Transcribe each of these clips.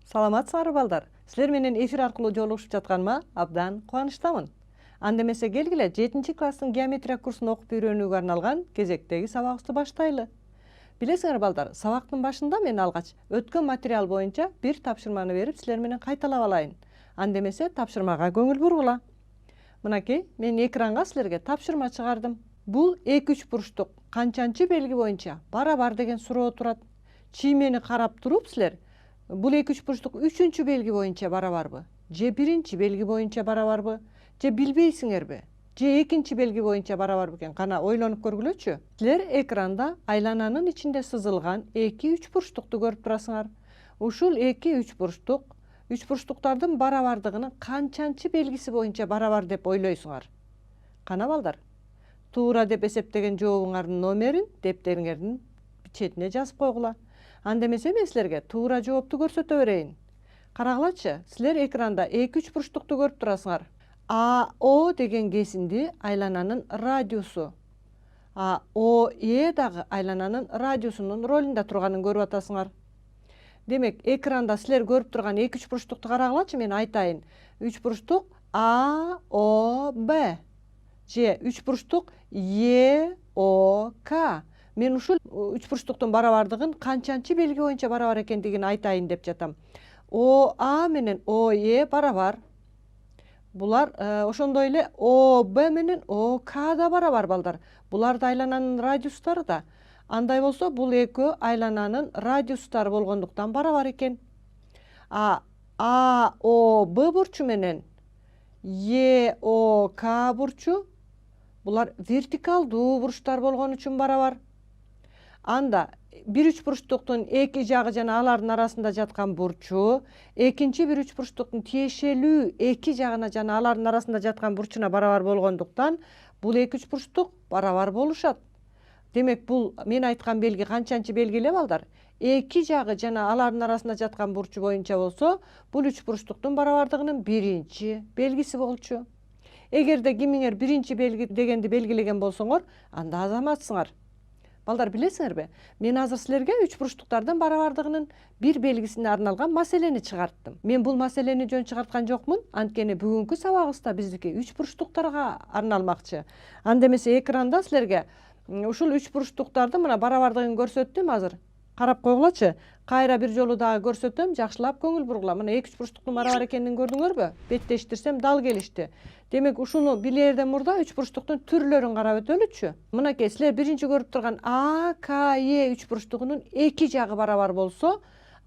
Саламатсыңарбы балдар? Силер менен эфир аркылуу жолугушуп жатканыма абдан кубанычтамын. Анда эмесе келгиле 7-класстын геометрия курсун окуп үйрөнүүгө арналган кезектеги сабагыбызды баштайлы. Билесиңер балдар, сабактын башында мен алгач өткөн материал боюнча бир тапшырманы берип силер менен кайталап алайын. Анда эмесе тапшырмага көңүл бургула. Мынакей, мен экранга силерге тапшырма чыгардым. Бул 2-3 бурчтук канчанчы белги боюнча барабар деген суроо турат. Чиймени карап туруп силер бул 2-3 бурчтук 3-чү белги боюнча барабарбы? Же 1-чи белги боюнча барабарбы? Же билбейсиңерби? Же 2-чи белги боюнча барабарбы экен? Кана ойлонуп көргүлөчү. Силер экранда айлананын ичинде сызылган 2-3 бурчтукту көрүп турасыңар. Ушул 2-3 бурчтук 3 бурчтуктардын барабардыгынын канчанчы белгиси боюнча барабар деп ойлойсуңар? Кана балдар, туура деп эсептеген жообуңардын номерин дептериңердин четине жазып койгула. Анда эмесе мен силерге туура жоопту көрсөтө берейин. Карагылачы, силер экранда 2-3 бурчтукту көрүп турасыңар. АО деген кесинди айлананын радиусу. ОЕ дагы айлананын радиусунун ролунда турганын көрүп атасыңар. Демек, экранда силер көрүп турган 2-3 бурчтукту карагылачы, мен айтайын. 3 бурчтук АОБ же 3 бурчтук ЕОК. Мен ушул 3 бурчтуктун барабардыгын канчанчы белги боюнча барабар экендигин айтайын деп жатам. ОА менен ОЕ барабар. Булар ошондой эле ОБ менен ОК да барабар балдар. Булар да айлананын радиустары да. Андай болсо бул экөө айлананын радиустары болгондуктан барабар экен. АОБ бурчу менен ЕОК бурчу булар вертикалдуу бурчтар болгон үчүн барабар. Анда 1-3 бурчтуктун эки жагы жана алардын арасында жаткан бурчу, экинчи 1-3 бурчтуктун тиешелүү эки жагына жана алардын арасында жаткан бурчуна барабар болгондуктан бул 2-3 бурчтук барабар болушат. Демек, бул мен айткан белги канчанчы белги эле балдар? Эки жагы жана алардын арасында жаткан бурчу боюнча болсо, бул 3 бурчтуктун барабардыгынын 1-чи белгиси болчу. Эгерде кимиңер 1-чи белги дегенди белгилеген болсоңор, анда азаматсыңар. Балдар, билесиңерби? Мен азыр силерге 3 бурчтуктардын барабардыгынын бир белгисине арналган маселени чыгарттым. Мен бул маселени жөн чыгарткан жокмун, анткени бүгүнкү сабагыбызда биздики 3 бурчтуктарга арналмакчы. Анда эмесе экранда силерге ушул 3 бурчтуктардын мына барабардыгын көрсөттүм азыр. Карап койгулачы. Кайра бир жолу дагы көрсөтөм, жакшылап көңүл бургула. Мына 2-3 бурчтуктун барабар экенин көрдүңөрбү? Беттештирсем дал келишти. Демек, ушуну билерден мурда 3 бурчтуктун түрлөрүн карап өтөлүчү. Мынакей, силер биринчи көрүп турган АКЕ 3 бурчтугунун эки жагы барабар болсо,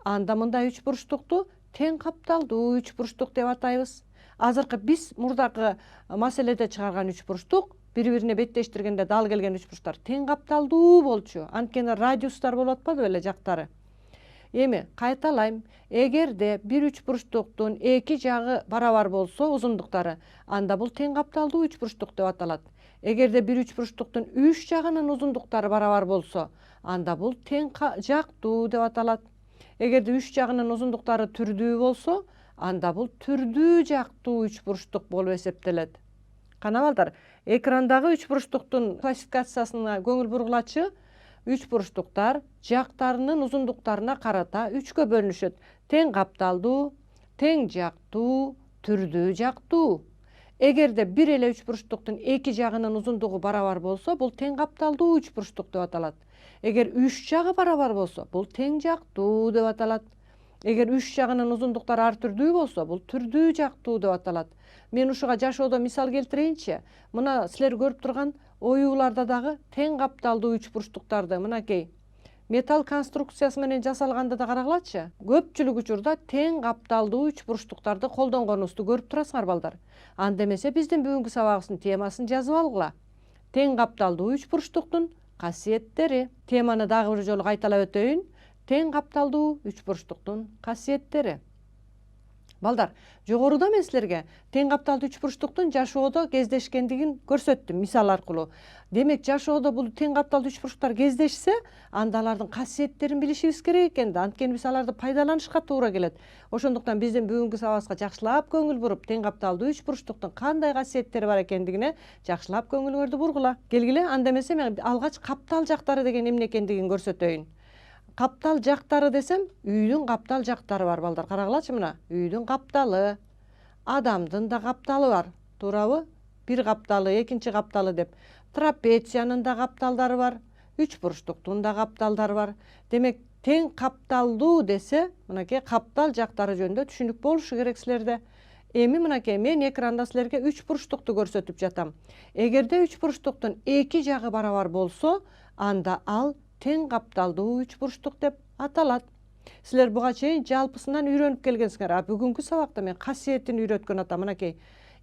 анда мындай 3 бурчтукту тең капталдуу 3 бурчтук деп атайбыз. Азыркы биз мурдакы маселеде чыгарган 3 бурчтук бири-бирине беттештиргенде дал келген 3 бурчтар тең капталдуу болчу. Анткени радиустар болуп атпады беле жактары. Эми кайталайм. Эгерде 1-3 бурчтуктун эки жагы барабар болсо узундуктары, анда бул тең капталдуу 3 бурчтук деп аталат. Эгерде 1-3 бурчтуктун 3 жагынын узундуктары барабар болсо, анда бул тең жактуу деп аталат. Эгерде 3 жагынын узундуктары түрдүү болсо, анда бул түрдүү жактуу 3 бурчтук болуп эсептелет. Кана балдар, экрандагы 3 бурчтуктун классификациясына көңүл бургулачы. 3 бурчтуктар жактарынын узундуктарына карата 3кө бөлүнүшөт. Тең капталдуу, тең жактуу, түрдүү жактуу. Эгерде бир эле 3 бурчтуктун эки жагынын узундугу барабар болсо, бул тең капталдуу 3 бурчтук деп аталат. Эгер 3 жагы барабар болсо, бул тең жактуу деп аталат. Эгер 3 жагынын узундуктары ар түрдүү болсо, бул түрдүү жактуу деп аталат. Мен ушуга жашоодо мисал келтирейинчи. Мына силер көрүп турган оюуларда дагы тең капталдуу 3 бурчтуктарды мынакей металл конструкциясы менен жасалганда да карагылачы. Көпчүлүк учурда тең капталдуу 3 бурчтуктарды колдонгонубузду көрүп турасыңар балдар. Анда эмесе биздин бүгүнкү сабагыбыздын темасын жазып алгыла. Тең капталдуу 3 бурчтуктун касиеттери. Теманы дагы бир жолу кайталап өтөйүн. Тең капталдуу 3 бурчтуктун касиеттери. Балдар, жогоруда мен силерге тең капталдуу 3 бурчтуктун жашоодо кездешкендигин көрсөттүм мисал аркылуу. Демек, жашоодо бул тең капталдуу 3 бурчтуктар кездешсе, анда алардын касиеттерин билишибиз керек экен да. Анткени биз аларды пайдаланышка туура келет. Ошондуктан биздин бүгүнкү сабагыбызга жакшылап көңүл буруп, тең капталдуу 3 бурчтуктун кандай касиеттери бар экендигине жакшылап көңүлүңөрдү бургула. Келгиле, анда эмесе мен алгач каптал жактары деген эмне экендигин көрсөтөйүн. Каптал жактары десем, үйдүн каптал жактары бар балдар. Карагылачы мына. Үйдүн капталы, адамдын да капталы бар. Туурабы? Бир капталы, экинчи капталы деп. Трапециянын да капталдары бар. Үч бурчтуктун да капталдары бар. Демек, тең капталдуу десе, мынакей каптал жактары жөнүндө түшүнүк болушу керек силерде. Эми мынакей мен экранда силерге үч бурчтукту көрсөтүп жатам. Эгерде үч бурчтуктун эки жагы барабар болсо, анда ал тең капталдуу үч бурчтук деп аталат. Силер буга чейин жалпысынан үйрөнүп келгенсиңер. А бүгүнкү сабакта мен касиетин үйрөткөн атам. Мынакей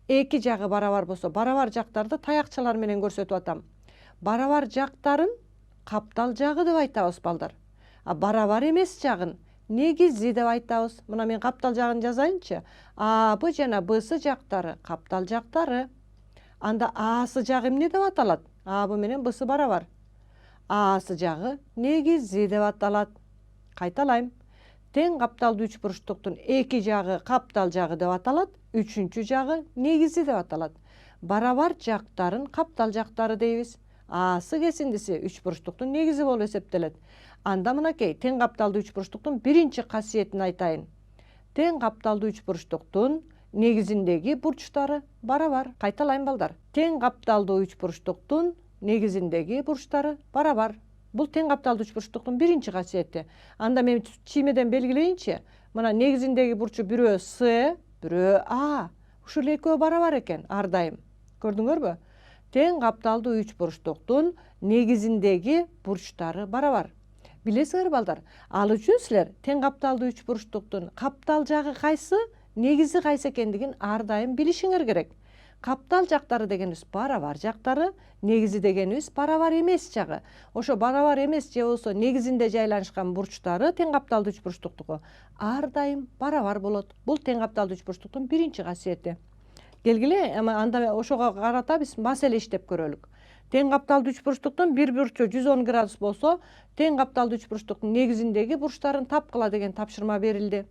эки жагы барабар болсо, барабар жактарды таякчалар менен көрсөтүп атам. Барабар жактарын каптал жагы деп айтабыз балдар. А барабар эмес жагын негизи деп айтабыз. Мына мен каптал жагын жазайынчы. А-бы жана Б-сы жактары каптал жактары. Анда А-сы жагы эмне деп аталат? А-бы менен Б-сы барабар. А-сы жагы негизи деп аталат. Кайталайм. Тең капталдуу үч бурчтуктун эки жагы каптал жагы деп аталат, үчүнчү жагы негизи деп аталат. Барабар жактарын каптал жактары дейбиз. А-сы кесиндиси үч бурчтуктун негизи болуп эсептелет. Анда мынакей тең капталдуу үч бурчтуктун биринчи касиетин айтайын. Тең капталдуу үч бурчтуктун негизиндеги бурчтары барабар. Кайталайм балдар. Тең капталдуу үч бурчтуктун негизиндеги бурчтары барабар. Бул тең капталдуу үч бурчтуктун биринчи касиети. Анда мен чиймеден белгилейинчи. Мына негизиндеги бурчу бирөө С, бирөө А. Ушул экөө барабар экен ар дайым. Көрдүңөрбү? Тең капталдуу үч бурчтуктун негизиндеги бурчтары барабар. Билесиңер балдар, ал үчүн силер тең капталдуу үч бурчтуктун каптал жагы кайсы, негизи кайсы экендигин ар дайым билишиңер керек. Каптал жактары дегенибиз барабар жактары, негизи дегенибиз барабар эмес жагы. Ошо барабар эмес же болсо негизинде жайланышкан бурчтары тең капталдуу үч бурчтуктугу ар дайым барабар болот. Бул тең капталдуу үч бурчтуктун биринчи касиети. Келгиле, анда ошого карата биз маселе иштеп көрөлүк. Тең капталдуу үч бурчтуктун бир бурчу 110 градус болсо, тең капталдуу үч бурчтуктун негизиндеги бурчтарын тапкыла деген тапшырма берилди.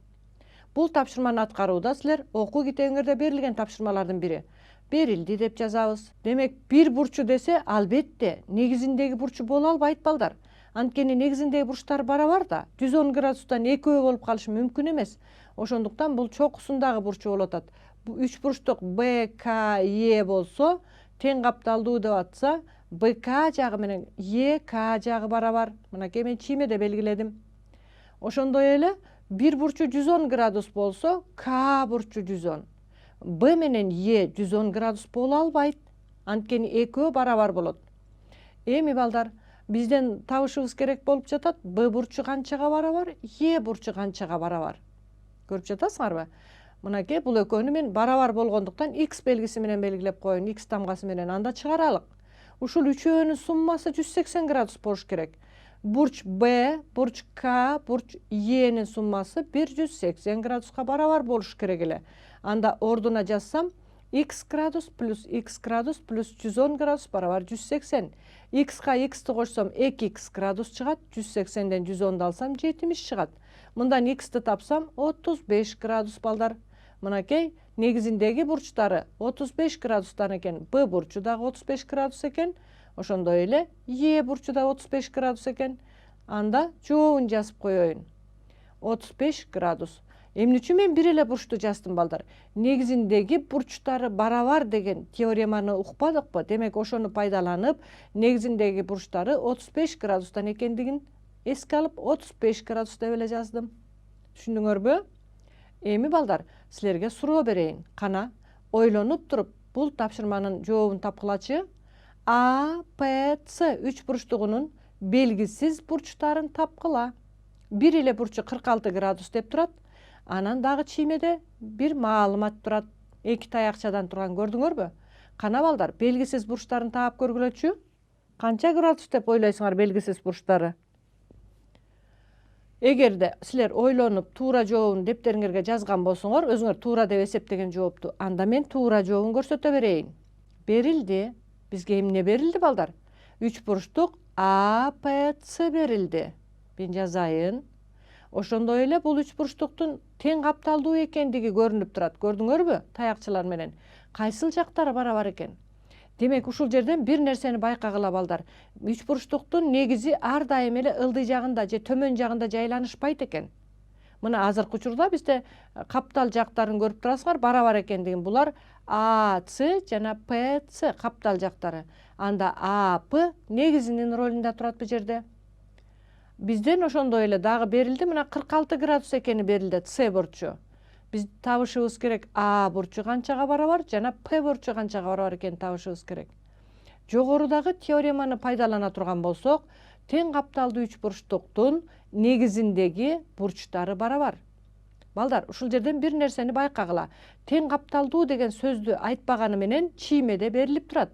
Бул тапшырманы аткарууда силер окуу китебиңерде берилген тапшырмалардын бири. Берилди деп жазабыз. Демек, бир бурчу десе, албетте негизиндеги бурчу боло албайт балдар. Анткени негизиндеги бурчтар барабар да, 110 градустан экөө болуп калышы мүмкүн эмес. Ошондуктан бул чокусундагы бурчу болуп атат. Үч бурчтук Б, К, Е болсо, тең капталдуу деп атса, БК жагы менен ЕК жагы барабар. Мынакей мен чиймеде белгиледим. Ошондой эле бир бурчу 110 градус болсо, К бурчу 110. Б менен Е 110 градус боло албайт. Анткени экөө барабар болот. Эми балдар, бизден табышыбыз керек болуп жатат. Б бурчу канчага барабар, Е бурчу канчага барабар. Көрүп жатасыңарбы? Мынакей бул экөөнү мен барабар болгондуктан X белгиси менен белгилеп коеюн, X тамгасы менен анда чыгаралык. Ушул үчөөнүн суммасы 180 градус болуш керек. Бурч Б, бурч К, бурч Енин суммасы 180 градуска барабар болуш керек эле. Анда ордуна жазсам, X градус плюс 110 градус барабар 180. X'ка X'ти кошсом 2X градус чыгат, 180ден 110ду алсам 70 чыгат. Мындан X'ти тапсам 35 градус балдар. Мынакей негизиндеги бурчтары 35 градустан экен. Б бурчу дагы 35 градус экен. Ошондой эле Е бурчу да 35 градус экен. Анда жообун жазып коеюн. 35 градус. Эмне үчүн мен бир эле бурчту жаздым балдар? Негизиндеги бурчтары барабар деген теореманы укпадыкпы? Демек, ошону пайдаланып, негизиндеги бурчтары 35 градустан экендигин эске алып, 35 градус деп эле жаздым. Түшүндүңөрбү? Эми балдар, силерге суроо берейин. Кана, ойлонуп туруп, бул тапшырманын жообун тапкылачы. А, П, С үч бурчтугунун белгисиз бурчтарын тапкыла. Бир эле бурчу 46 градус деп турат. Анан дагы чиймеде бир маалымат турат. Эки таякчадан турган, көрдүңөрбү? Кана балдар, белгисиз бурчтарын таап көргүлөчү. Канча градус деп ойлойсуңар белгисиз бурчтары? Эгерде силер ойлонуп туура жообун дептериңерге жазган болсоңор, өзүңөр туура деп эсептеген жоопту, анда мен туура жообун көрсөтө берейин. Берилди. Бизге эмне берилди балдар? Үч бурчтук А, П, С берилди. Мен жазайын. Ошондой эле бул үч бурчтуктун тең капталдуу экендиги көрүнүп турат. Көрдүңөрбү? Таякчалар менен. Кайсыл жактары барабар экен? Демек ушул жерден бир нерсени байкагыла балдар. Үч бурчтуктун негизи ар дайым эле ылдый жагында же төмөн жагында жайланышпайт экен. Мына азыркы учурда бизде каптал жактарын көрүп турасыңар, барабар экендигин. Булар АЦ жана ПЦ каптал жактары. Анда АП негизинин ролунда турат бул жерде. Бизден ошондой эле дагы берилди, мына 46 градус экени берилди С бурчу. Биз табышыбыз керек А бурчу канчага барабар жана П бурчу канчага барабар экенин табышыбыз керек. Жогорудагы теореманы пайдалана турган болсок, тең капталдуу үч бурчтуктун негизиндеги бурчтары барабар. Балдар, ушул жерден бир нерсени байкагыла. Тең капталдуу деген сөздү айтпаганы менен чиймеде берилип турат.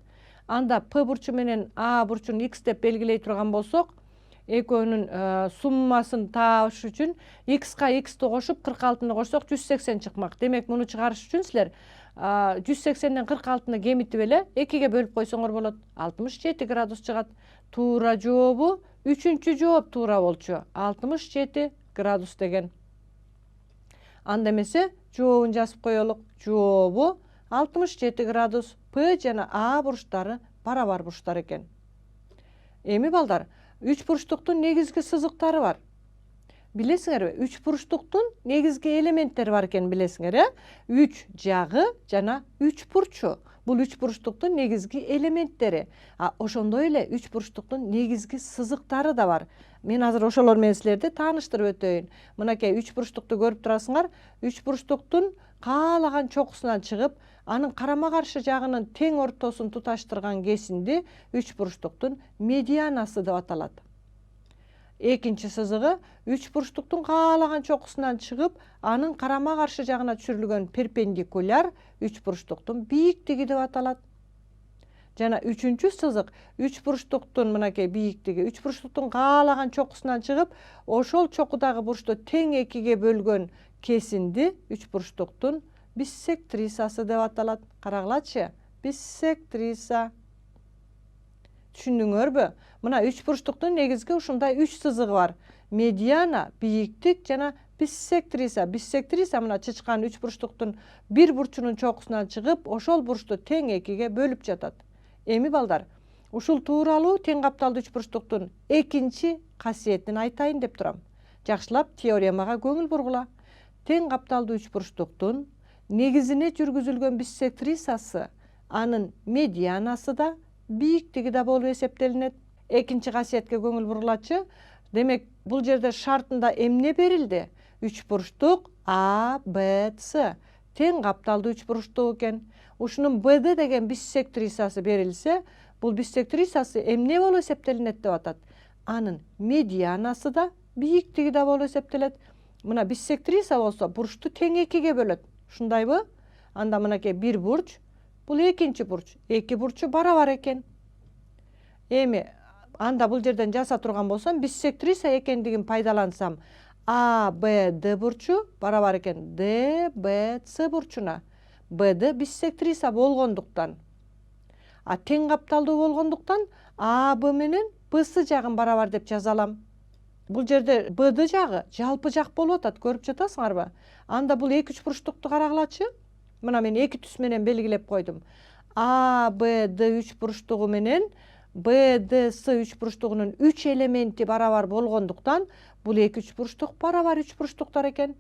Анда П бурчу менен А бурчун X деп белгилей турган болсок, экөөнүн суммасын табыш үчүн X-ка X-ти кошуп 46-ны кошсок 180 чыкмак. Демек, муну чыгарыш үчүн силер 180ден 46-ны кемитип эле 2ге бөлүп койсоңор болот. 67 градус чыгат. Туура жообу үчүнчү жооп туура болчу. 67 градус деген. Анда эмесе жообун жазып коелук. Жообу 67 градус. П жана А бурчтары барабар бурчтар экен. Эми балдар, үч бурчтуктун негизги сызыктары бар. Билесиңерби? Үч бурчтуктун негизги элементтери бар экен, билесиңер, үч жагы жана үч бурчу. Бул үч бурчтуктун негизги элементтери. Ошондой эле үч бурчтуктун негизги сызыктары да бар. Мен азыр ошолор менен силерди тааныштырып өтөйүн. Мынакей үч бурчтукту көрүп турасыңар. Үч бурчтуктун каалаган чокусунан чыгып, анын карама каршы жагынын тең ортосун туташтырган кесинди үч бурчтуктун медианасы деп аталат. Экинчи сызыгы үч бурчтуктун каалаган чокусунан чыгып, анын карама каршы жагына түшүрүлгөн перпендикуляр үч бурчтуктун бийиктиги деп аталат. Жана үчүнчү сызык үч бурчтуктун мынакей бийиктиги, үч бурчтуктун каалаган чокусунан чыгып, ошол чокудагы бурчту тең экиге бөлгөн кесинди үч бурчтуктун биссектрисасы деп аталат. Карагылачы, биссектриса. Түшүндүңөрбү? Мына үч бурчтуктун негизги ушундай үч сызыгы бар. Медиана, бийиктик жана биссектриса. Биссектриса мына чычкан үч бурчтуктун бир бурчунун чокусунан чыгып, ошол бурчту тең экиге бөлүп жатат. Эми балдар, ушул тууралуу тең капталдуу үч бурчтуктун экинчи касиетин айтайын деп турам. Жакшылап теоремага көңүл бургула. Тең капталдуу үч бурчтуктун негизине жүргүзүлгөн биссектрисасы, анын медианасы да, бийиктиги да болуп эсептелинет. Экинчи касиетке көңүл бургулачы. Демек, бул жерде шартында эмне берилди? Үч бурчтук А, Б, С. Тең капталдуу үч бурчтук экен. Ушунун БД деген биссектрисасы берилсе, бул биссектрисасы эмне болуп эсептелинет деп атат? Анын медианасы да, бийиктиги да болуп эсептелет. Мына биссектриса болсо бурчту тең экиге бөлөт. Ушундайбы? Анда мынакей бир бурч, бул экинчи бурч. Эки бурчу барабар экен. Эми анда бул жерден жаза турган болсом, биссектриса экендигин пайдалансам, А, Б, Д бурчу барабар экен Д, Б, С бурчуна. Б'ды биссектриса болгондуктан. Тең капталдуу болгондуктан А, Б менен Б-сы жагын барабар деп жаза алам. Бул жерде Б'ды жагы жалпы жак болуп атат, көрүп жатасыңарбы? Анда бул эки үч бурчтукту карагылачы. Мына мен эки түс менен белгилеп койдум. А, Б, Д үч бурчтугу менен Б, Д, С үч бурчтугунун үч элементи барабар болгондуктан бул эки үч бурчтук барабар үч бурчтуктар экен.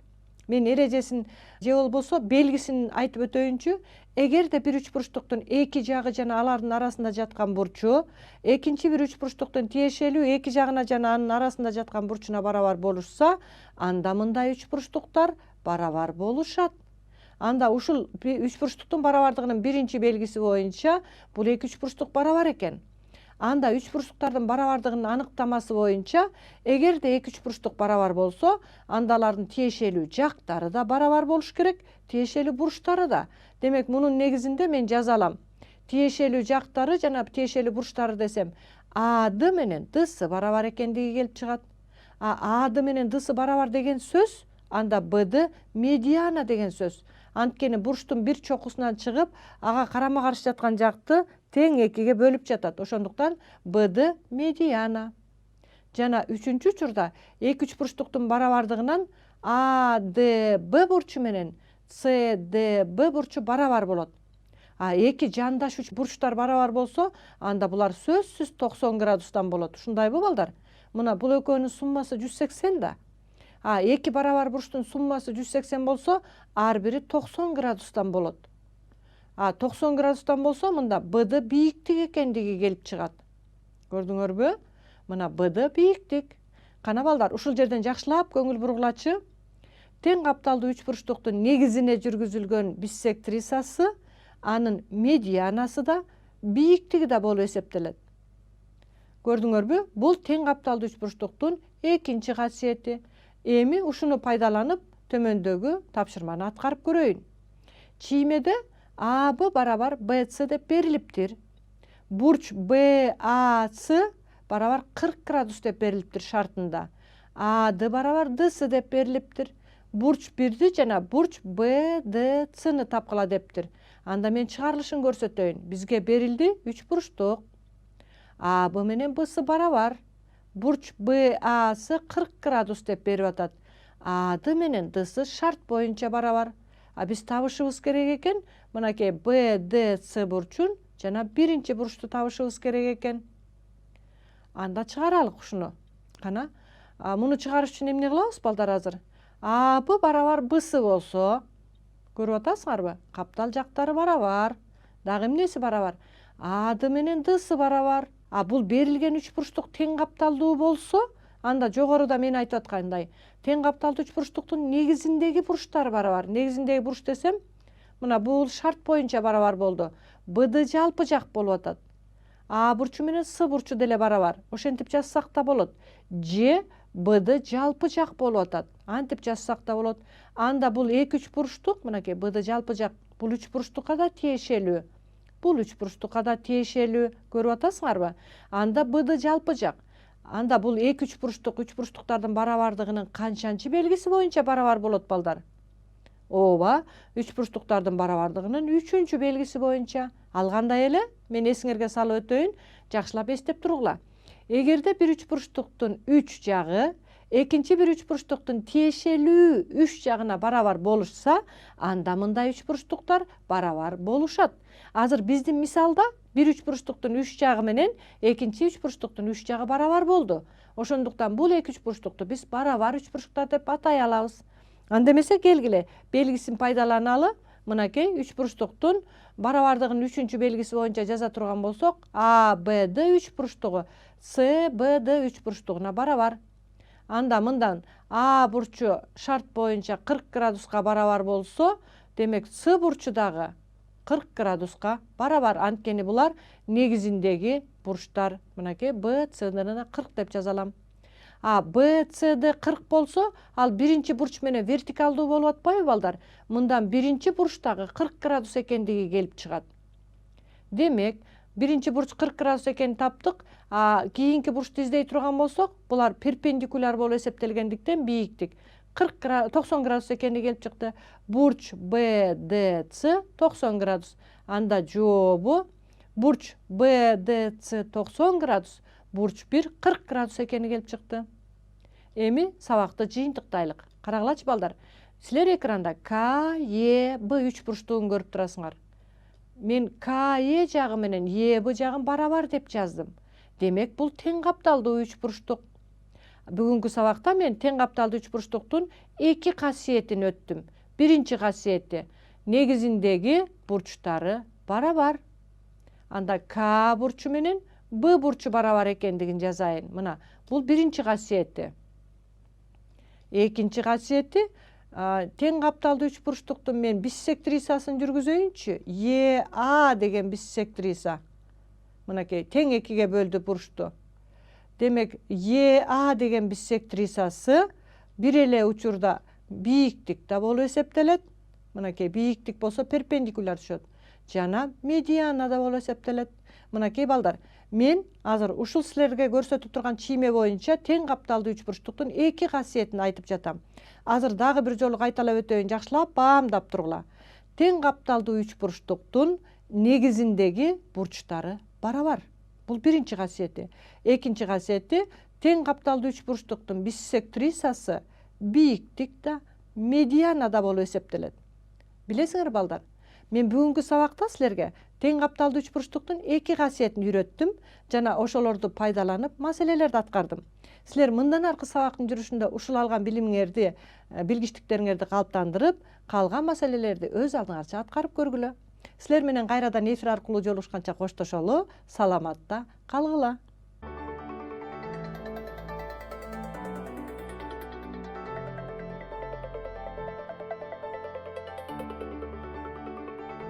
Мен эрежесин же болбосо белгисин айтып өтөйүнчү. Эгерде бир үч бурчтуктун эки жагы жана алардын арасында жаткан бурчу, экинчи бир үч бурчтуктун тиешелүү эки жагына жана анын арасында жаткан бурчуна барабар болушса, анда мындай үч бурчтуктар барабар болушат. Анда ушул үч бурчтуктун барабардыгынын биринчи белгиси боюнча бул эки үч бурчтук барабар экен. Анда үч бурчтуктардын барабардыгынын аныктамасы боюнча, эгерде эки үч бурчтук барабар болсо, анда алардын тиешелүү жактары да барабар болуш керек, тиешелүү бурчтары да. Демек, мунун негизинде мен жаза алам. Тиешелүү жактары жана тиешелүү бурчтары десем, А-ды менен Д-сы барабар экендиги келип чыгат. А-ды менен Д-сы барабар деген сөз, анда Б-ды медиана деген сөз. Анткени бурчтун бир чокусунан чыгып, ага карама каршы жаткан жакты тең экиге бөлүп жатат. Ошондуктан Б-ды медиана. Жана үчүнчү учурда эки үч бурчтуктун барабардыгынан А, Д, Б бурчу менен С, Д, Б бурчу барабар болот. эки жандаш үч бурчтар барабар болсо, анда булар сөзсүз 90 градустан болот. Ушундайбы балдар? Мына бул экөөнүн суммасы 180 да. Эки барабар бурчтун суммасы 180 болсо, ар бири 90 градустан болот. 90 градустан болсо, мында BD бийиктик экендиги келип чыгат. Көрдүңөрбү? Мына BD бийиктик. Кана балдар, ушул жерден жакшылап көңүл бургулачы. Тең капталдуу үч бурчтуктун негизине жүргүзүлгөн биссектрисасы, анын медианасы да, бийиктиги да болуп эсептелет. Көрдүңөрбү? Бул тең капталдуу үч бурчтуктун экинчи касиети. Эми ушуну пайдаланып, төмөндөгү тапшырманы аткарып көрөйүн. Чиймеде AB барабар BC деп берилиптир. Бурч BAC барабар 40 градус деп берилиптир шартында. AD барабар DC деп берилиптир. Бурч 1-ди жана бурч BDC-ны тапкыла дептир. Анда мен чыгарылышын көрсөтөйүн. Бизге берилди 3 бурчтук. AB менен BC барабар. Бурч BAC 40 градус деп берип атат. AD менен DC шарт боюнча барабар. Биз табышыбыз керек экен. Мынакей BDC бурчун жана биринчи бурчту табышыбыз керек экен. Анда чыгаралык ушуну. Кана, муну чыгарыш үчүн эмне кылабыз балдар азыр? AB барабар BC болсо, көрүп атасыңарбы? Каптал жактары барабар. Дагы эмнеси барабар? AD менен DC барабар. Бул берилген үч бурчтук тең капталдуу болсо, анда жогоруда мен айтып аткандай, тең капталдуу үч бурчтуктун негизиндеги бурчтар барабар. Негизиндеги бурч десем, мына бул шарт боюнча барабар болду. BD жалпы жак болуп атат. А бурчу менен С бурчу деле барабар. Ошентип жазсак да болот. Ж BD жалпы жак болуп атат. Антип жазсак да болот. Анда бул 2-3 бурчтук, мынакей BD жалпы жак, бул 3 бурчтукка да тиешелүү. Бул 3 бурчтукка да тиешелүү. Көрүп атасыңарбы? Анда BD жалпы жак. Анда бул 2-3 бурчтук, 3 бурчтуктардын барабардыгынын канчанчы белгиси боюнча барабар болот балдар? Ооба, 3 бурчтуктардын барабардыгынын 3-чү белгиси боюнча. Ал кандай эле? Мен эсиңерге салып өтөйүн, жакшылап эстеп тургула. Эгерде бир 3 бурчтуктун 3 жагы экинчи бир 3 бурчтуктун тиешелүү 3 жагына барабар болушса, анда мындай 3 бурчтуктар барабар болушат. Азыр биздин мисалда бир 3 бурчтуктун 3 жагы менен экинчи 3 бурчтуктун 3 жагы барабар болду. Ошондуктан бул 2-3 бурчтукту биз барабар 3 бурчтуктар деп атай алабыз. Анда эмесе келгиле, белгисин пайдаланалы. Мынакей 3 бурчтуктун барабардыгынын 3-чү белгиси боюнча жаза турган болсок, ABD 3 бурчтугу CBD 3 бурчтугуна барабар. Анда мындан А бурчу шарт боюнча 40 градуска барабар болсо, демек С бурчу дагы 40 градуска барабар. Анткени булар негизиндеги бурчтар. Мынакей BCD 40 деп жазалам. BCD 40 болсо, ал биринчи бурч менен вертикалдуу болуп атпайбы балдар? Мындан биринчи бурч дагы 40 градус экендиги келип чыгат. Демек, биринчи бурч 40 градус экенин таптык. Кийинки бурчту издей турган болсок, булар перпендикуляр болуп эсептелгендиктен бийиктик 90 градус экендиги келип чыкты. Бурч BDC 90 градус. Анда жообу бурч BDC 90 градус, бурч 1 40 градус экени келип чыкты. Эми сабакты жыйынтыктайлык. Карагылачы балдар. Силер экранда KEB 3 бурчтугун көрүп турасыңар. Мен KE жагы менен EB жагын барабар деп жаздым. Демек бул тең капталдуу 3 бурчтук. Бүгүнкү сабакта мен тең капталдуу 3 бурчтуктун 2 касиетин өттүм. Биринчи касиети негизиндеги бурчтары барабар. Анда К бурчу менен Б бурчу барабар экендигин жазайын. Мына, бул биринчи касиети. Экинчи касиети тең капталдуу 3 бурчтуктун мен биссектрисасын жүргүзөйүнчү. EA деген биссектриса. Мынакей тең экиге бөлдү бурчту. Демек, EA деген биссектрисасы бир эле учурда бийиктик да болуп эсептелет. Мынакей бийиктик болсо перпендикуляр түшөт. Жана медиана да болуп эсептелет. Мынакей балдар, мен азыр ушул силерге көрсөтүп турган чийме боюнча тең капталдуу 3 бурчтуктун 2 касиетин айтып жатам. Азыр дагы бир жолу кайталап өтөйүн, жакшылап баамдап тургула. Тең капталдуу 3 бурчтуктун негизиндеги бурчтары барабар. Бул биринчи касиети. Экинчи касиети тең капталдуу 3 бурчтуктун Мен бүгүнкү сабакта силерге тең капталдуу үч бурчтуктун 2 касиетин үйрөттүм жана ошолорду пайдаланып маселелерди аткардым. Силер мындан аркы сабактын жүрүшүндө ушул алган билимиңерди, билгичтиктериңерди калыптандырып, калган маселелерди өз алдыңарча аткарып көргүлө. Силер менен кайрадан эфир аркылуу жолугушканча коштошолу, саламатта калгыла.